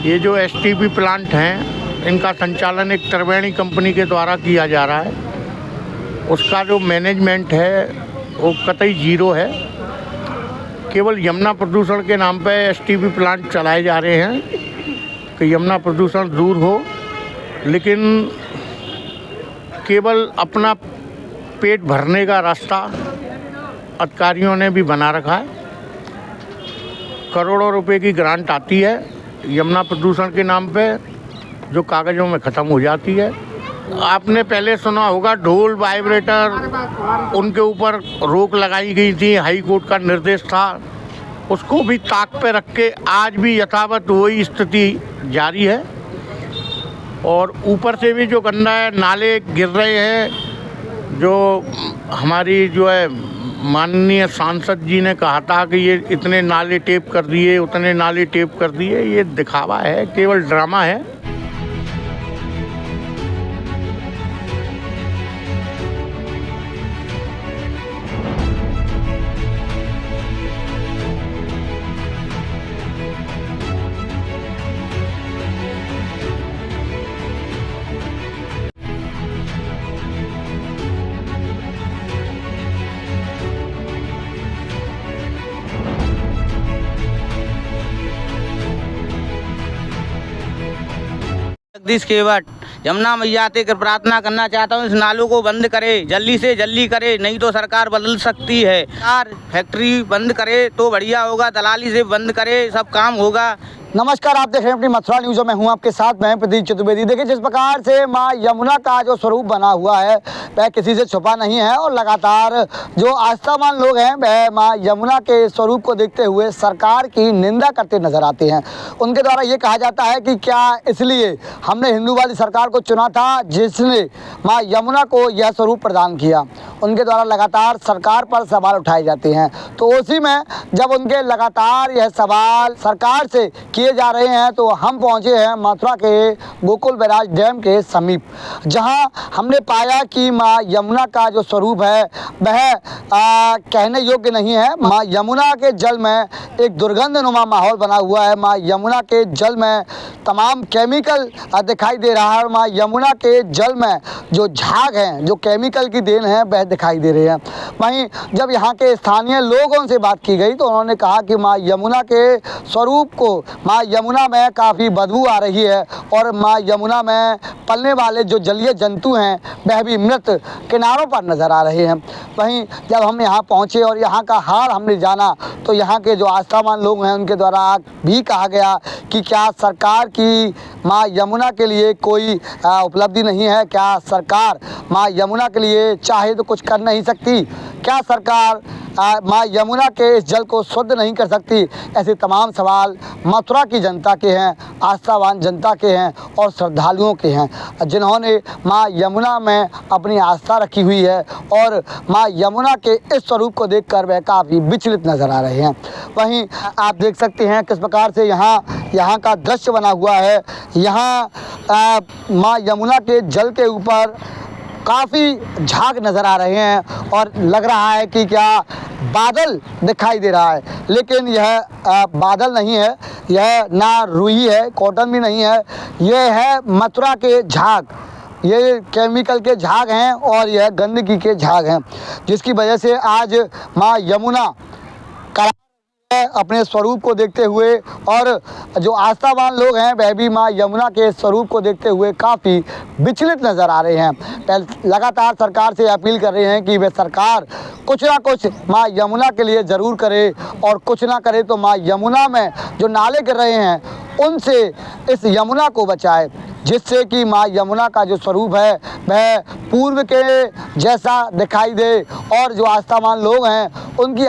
ये जो STP plant हैं, इनका संचालन एक त्रिवेणी कंपनी के द्वारा किया जा रहा है। उसका जो मैनेजमेंट है वो कतई ज़ीरो है। केवल यमुना प्रदूषण के नाम पे एसटीपी प्लांट चलाए जा रहे हैं कि यमुना प्रदूषण दूर हो, लेकिन केवल अपना पेट भरने का रास्ता अधिकारियों ने भी बना रखा है। करोड़ों रुपए की ग्रांट आती है यमुना प्रदूषण के नाम पे, जो कागज़ों में ख़त्म हो जाती है। आपने पहले सुना होगा ढोल वाइब्रेटर, उनके ऊपर रोक लगाई गई थी, हाई कोर्ट का निर्देश था। उसको भी ताक पे रख के आज भी यथावत वही स्थिति जारी है। और ऊपर से भी जो गंदा है, नाले गिर रहे हैं। जो हमारी जो है माननीय सांसद जी ने कहा था कि ये इतने नाले टेप कर दिए, उतने नाले टेप कर दिए, ये दिखावा है, केवल ड्रामा है। जगदीश केवट यमुना मैया से प्रार्थना करना चाहता हूँ, इस नालों को बंद करे, जल्दी से जल्दी करे, नहीं तो सरकार बदल सकती है। सरकार फैक्ट्री बंद करे तो बढ़िया होगा, दलाली से बंद करे, सब काम होगा। नमस्कार, आप देख रहे हैं अपनी मथुरा न्यूज़। में हूं आपके साथ, मैं प्रदीप चतुर्वेदी। देखिए, जिस प्रकार से मां यमुना का जो स्वरूप बना हुआ है वह किसी से छुपा नहीं है और लगातार जो आस्थावान लोग हैं वह मां यमुना के स्वरूप को देखते हुए सरकार की निंदा करते नजर आते हैं। उनके द्वारा ये कहा जाता है कि क्या इसलिए हमने हिंदू वाली सरकार को चुना था जिसने मां यमुना को यह स्वरूप प्रदान किया। उनके द्वारा लगातार सरकार पर सवाल उठाए जाते हैं। तो उसी में जब उनके लगातार यह सवाल सरकार से किए जा रहे हैं तो हम पहुंचे हैं मथुरा के गोकुल बैराज डैम के समीप, जहां हमने पाया कि मां यमुना का जो स्वरूप है वह कहने योग्य नहीं है। मां यमुना के जल में एक दुर्गंधनुमा माहौल बना हुआ है। मां यमुना के जल में तमाम केमिकल दिखाई दे रहा है और मां यमुना के जल में जो झाग हैं, जो केमिकल की देन है, वह दिखाई दे रहे हैं। वहीं जब यहाँ के स्थानीय लोगों से बात की गई तो उन्होंने कहा कि मां यमुना के स्वरूप को, मां यमुना में काफ़ी बदबू आ रही है और मां यमुना में पलने वाले जो जलीय जंतु हैं वह भी मृत किनारों पर नज़र आ रहे हैं। वहीं जब हम यहाँ पहुँचे और यहाँ का हाल हमने जाना तो यहाँ के जो आस्थावान लोग हैं उनके द्वारा भी कहा गया कि क्या सरकार की मां यमुना के लिए कोई उपलब्धि नहीं है? क्या सरकार मां यमुना के लिए चाहे तो कुछ कर नहीं सकती? क्या सरकार मां यमुना के इस जल को शुद्ध नहीं कर सकती? ऐसे तमाम सवाल मथुरा की जनता के हैं, आस्थावान जनता के हैं और श्रद्धालुओं के हैं, जिन्होंने मां यमुना में अपनी आस्था रखी हुई है और मां यमुना के इस स्वरूप को देखकर वह काफ़ी विचलित नज़र आ रहे हैं। वहीं आप देख सकते हैं किस प्रकार से यहाँ का दृश्य बना हुआ है। यहाँ मां यमुना के जल के ऊपर काफ़ी झाग नज़र आ रहे हैं और लग रहा है कि क्या बादल दिखाई दे रहा है, लेकिन यह बादल नहीं है, यह ना रूही है, कॉटन भी नहीं है, यह है मथुरा के झाग। ये केमिकल के झाग हैं और यह गंदगी के झाग हैं, जिसकी वजह से आज मां यमुना अपने स्वरूप को देखते हुए और जो आस्थावान लोग हैं वह भी मां यमुना के स्वरूप को देखते हुए काफ़ी विचलित नज़र आ रहे हैं। लगातार सरकार से अपील कर रहे हैं कि वह सरकार कुछ ना कुछ मां यमुना के लिए ज़रूर करे और कुछ ना करे तो मां यमुना में जो नाले गिर रहे हैं उनसे इस यमुना को बचाए, जिससे कि मां यमुना का जो स्वरूप है वह पूर्व के जैसा दिखाई दे और जो आस्थावान लोग हैं उनकी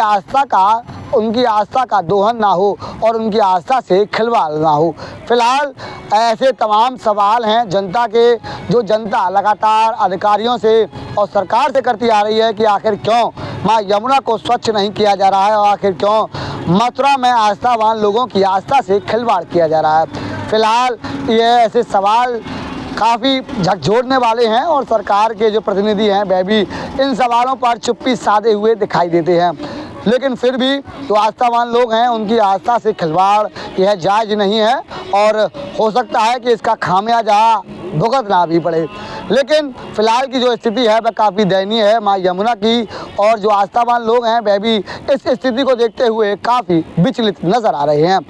आस्था का दोहन ना हो और उनकी आस्था से खिलवाड़ ना हो। फिलहाल ऐसे तमाम सवाल हैं जनता के, जो जनता लगातार अधिकारियों से और सरकार से करती आ रही है कि आखिर क्यों मां यमुना को स्वच्छ नहीं किया जा रहा है और आखिर क्यों मथुरा में आस्थावान लोगों की आस्था से खिलवाड़ किया जा रहा है। फिलहाल ये ऐसे सवाल काफ़ी झकझोरने वाले हैं और सरकार के जो प्रतिनिधि हैं वह भी इन सवालों पर चुप्पी साधे हुए दिखाई देते हैं। लेकिन फिर भी जो आस्थावान लोग हैं उनकी आस्था से खिलवाड़ यह जायज़ नहीं है और हो सकता है कि इसका खामियाजा भुगतना भी पड़े। लेकिन फिलहाल की जो स्थिति है वह काफ़ी दयनीय है माँ यमुना की, और जो आस्थावान लोग हैं वह भी इस स्थिति को देखते हुए काफ़ी विचलित नज़र आ रहे हैं।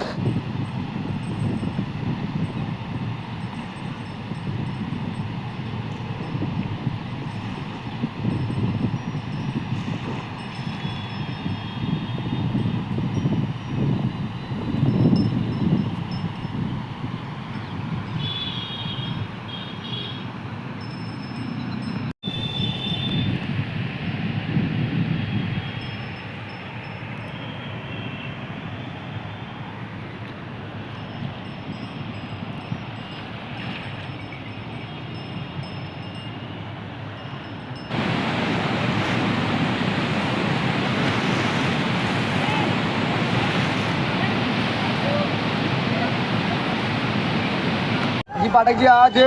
जी पाठक जी, आज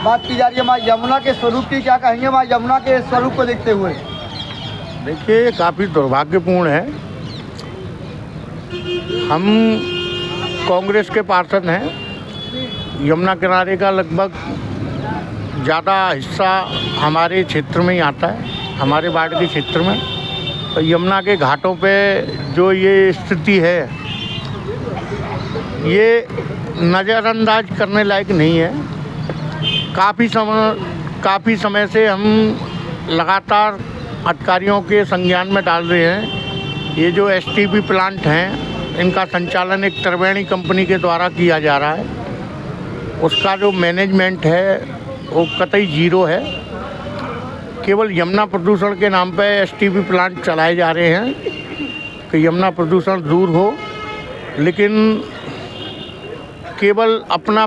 बात की जा रही है माँ यमुना के स्वरूप की, क्या कहेंगे माँ यमुना के स्वरूप को देखते हुए? देखिए, काफ़ी दुर्भाग्यपूर्ण है। हम कांग्रेस के पार्षद हैं। यमुना किनारे का लगभग ज़्यादा हिस्सा हमारे क्षेत्र में ही आता है, हमारे वार्ड के क्षेत्र में। तो यमुना के घाटों पे जो ये स्थिति है, ये नज़रअंदाज करने लायक नहीं है। काफ़ी समय से हम लगातार अधिकारियों के संज्ञान में डाल रहे हैं। ये जो एसटीपी प्लांट हैं, इनका संचालन एक त्रिवेणी कंपनी के द्वारा किया जा रहा है। उसका जो मैनेजमेंट है वो कतई जीरो है। केवल यमुना प्रदूषण के नाम पे एसटीपी प्लांट चलाए जा रहे हैं कि यमुना प्रदूषण दूर हो, लेकिन केवल अपना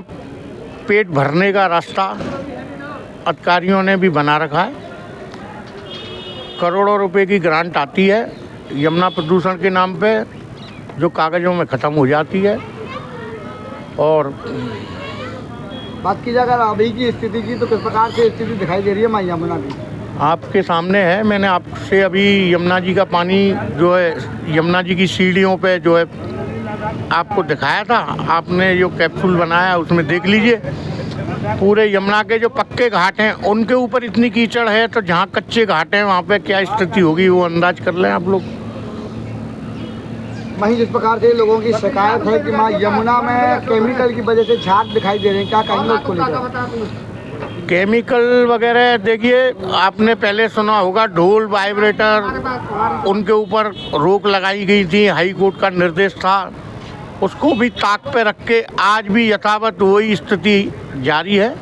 पेट भरने का रास्ता अधिकारियों ने भी बना रखा है। करोड़ों रुपए की ग्रांट आती है यमुना प्रदूषण के नाम पे, जो कागज़ों में ख़त्म हो जाती है। और बात की जाए अगर अभी की स्थिति की, तो किस प्रकार से स्थिति दिखाई दे रही है माँ यमुना की? आपके सामने है, मैंने आपसे अभी यमुना जी का पानी जो है, यमुना जी की सीढ़ियों पे जो है आपको दिखाया था। आपने जो कैप्सूल बनाया उसमें देख लीजिए, पूरे यमुना के जो पक्के घाट हैं उनके ऊपर इतनी कीचड़ है, तो जहाँ कच्चे घाट हैं वहाँ पे क्या स्थिति होगी वो अंदाज कर लें आप लोग। वहीं जिस प्रकार से लोगों की शिकायत है कि माँ यमुना में केमिकल की वजह से झाग दिखाई दे रहे हैं, क्या कहेंगे उसको लेकर? केमिकल वगैरह देखिए, आपने पहले सुना होगा ढोल वाइब्रेटर, उनके ऊपर रोक लगाई गई थी, हाई कोर्ट का निर्देश था। उसको भी ताक पे रख के आज भी यथावत वही स्थिति जारी है।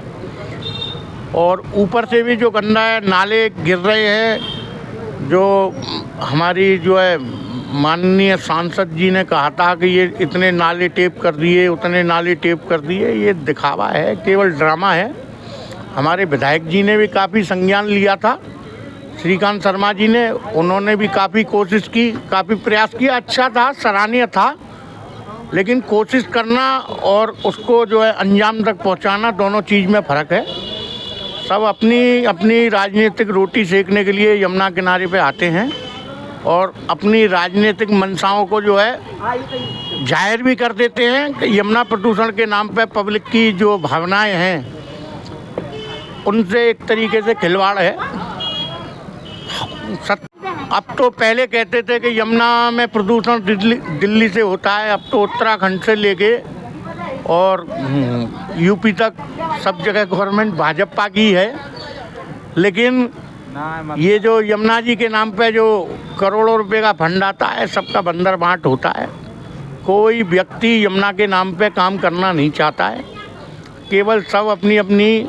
और ऊपर से भी जो गंदा है, नाले गिर रहे हैं। जो हमारी जो है माननीय सांसद जी ने कहा था कि ये इतने नाले टेप कर दिए, उतने नाले टेप कर दिए, ये दिखावा है, केवल ड्रामा है। हमारे विधायक जी ने भी काफ़ी संज्ञान लिया था, श्रीकांत शर्मा जी ने, उन्होंने भी काफ़ी कोशिश की, काफ़ी प्रयास किया, अच्छा था, सराहनीय था। लेकिन कोशिश करना और उसको जो है अंजाम तक पहुंचाना, दोनों चीज़ में फ़र्क है। सब अपनी अपनी राजनीतिक रोटी सेकने के लिए यमुना किनारे पे आते हैं और अपनी राजनीतिक मंशाओं को जो है जाहिर भी कर देते हैं कि यमुना प्रदूषण के नाम पे पब्लिक की जो भावनाएं हैं उनसे एक तरीके से खिलवाड़ है। अब तो पहले कहते थे कि यमुना में प्रदूषण दिल्ली से होता है, अब तो उत्तराखंड से लेके और यूपी तक सब जगह गवर्नमेंट भाजपा की है। लेकिन ये जो यमुना जी के नाम पे जो करोड़ों रुपए का फंड आता है, सबका बंदर बांट होता है। कोई व्यक्ति यमुना के नाम पे काम करना नहीं चाहता है, केवल सब अपनी अपनी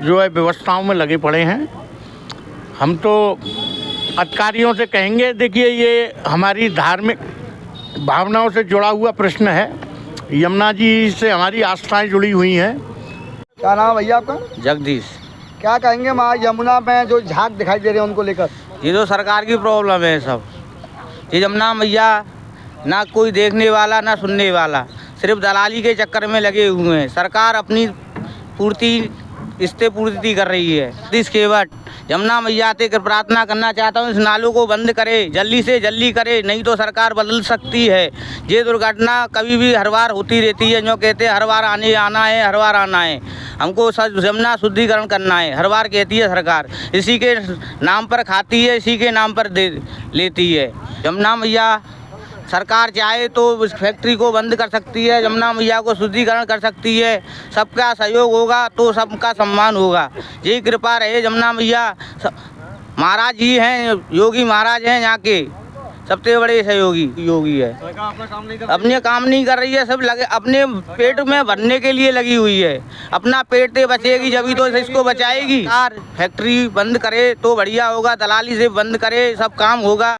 जो है व्यवस्थाओं में लगे पड़े हैं। हम तो अधिकारियों से कहेंगे, देखिए ये हमारी धार्मिक भावनाओं से जुड़ा हुआ प्रश्न है, यमुना जी से हमारी आस्थाएं जुड़ी हुई हैं। क्या नाम भैया आपका? जगदीश। क्या कहेंगे माँ यमुना में जो झाग दिखाई दे रहे हैं उनको लेकर? ये तो सरकार की प्रॉब्लम है सब। ये यमुना मैया ना कोई देखने वाला ना सुनने वाला, सिर्फ दलाली के चक्कर में लगे हुए हैं। सरकार अपनी पूर्ति इससे पूर्ति कर रही है। इस केवट यमुना मैया से प्रार्थना करना चाहता हूँ, इस नालों को बंद करे, जल्दी से जल्दी करे, नहीं तो सरकार बदल सकती है। ये दुर्घटना कभी भी हर बार होती रहती है, जो कहते हैं हर बार आना है, हर बार आना है। हमको यमुना शुद्धिकरण करना है, हर बार कहती है सरकार। इसी के नाम पर खाती है, इसी के नाम पर दे लेती है। यमुना मैया सरकार चाहे तो इस फैक्ट्री को बंद कर सकती है, यमुना मैया को शुद्धिकरण कर सकती है। सबका सहयोग होगा तो सबका सम्मान होगा। यही कृपा रहे यमुना मैया। महाराज जी हैं, योगी महाराज हैं, यहाँ के सबसे बड़े सहयोगी योगी है। अपने काम नहीं कर रही है, सब लगे अपने पेट में भरने के लिए लगी हुई है। अपना पेट से बचेगी जब तो इसको बचाएगी। फैक्ट्री बंद करे तो बढ़िया होगा, दलाली से बंद करे, सब काम होगा।